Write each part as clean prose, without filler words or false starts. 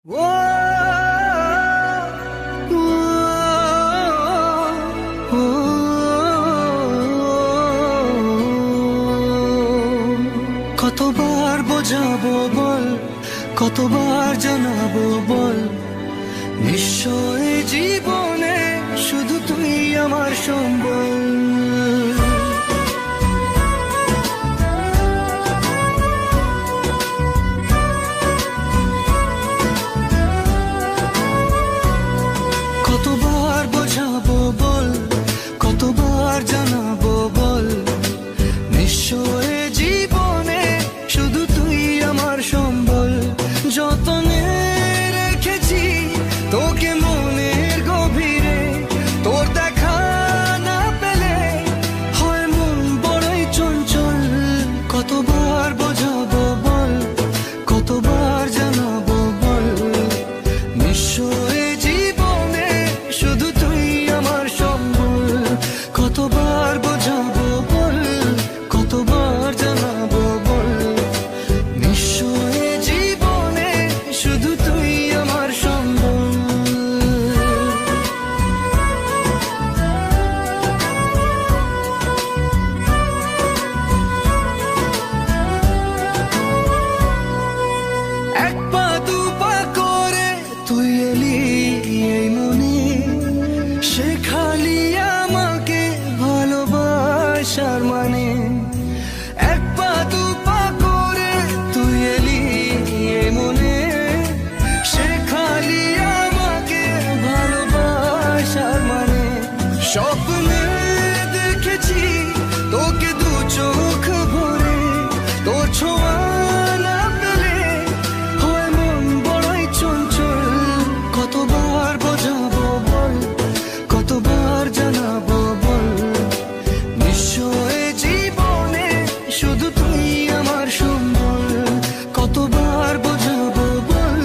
ও ও ও কতবার বোঝাবো বল, কতবার জানাবো বল, নিশ্চয় জীবনে শুধু তুই আমার সম্বল। কতবার বোঝাবো বল, কতবার জানাবো বল, নিশ্চয় জীবনে শুধু তুই আমার সম্বল। যতনে রেখেছি তোকে মনের গভীরে, তোর দেখা না পেলে হয় মন বড়ই চঞ্চল। কতবার বোঝাবো বল, কতবার জানাবো বল, নিশ্চয় জীবনে শুধু তুই আমার সম্বল। কতবার বোঝাবো বল, কতবার জানাবো বল, নিশ্চয় জীবনে শুধু তুই আমার সম্বল। এক পা দু পা করে তুই এলি এই মনে, শেখালি আমাকে ভালোবাসার মানে। এক পা দু পা করে তুই এলি এই মনে, শেখালি আমাকে ভালোবাসার মানে। স্বপ্নে দেখেছি তোকে দু চোখ ভরে, তোর ছোঁয়া না পেলে হয় মন বড়ই চঞ্চল। কতবার বোঝাবো বল, কতবার জানাবো বল, নিশ্চয় জীবনে শুধু তুই আমার সম্বল। কতবার বোঝাবো বল,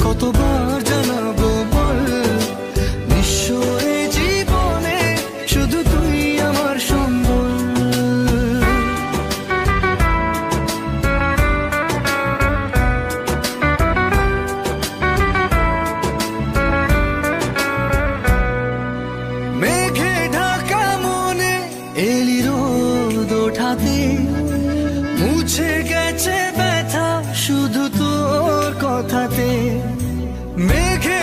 কতবার জানাবো বল, নিশ্চয় জীবনে শুধু তুই আমার সম্বল। মেঘে ঢাকা মনে এলি রোদ ওঠাতে, মুছে গেছে ব্যথা শুধু তোর কথাতে। মেঘে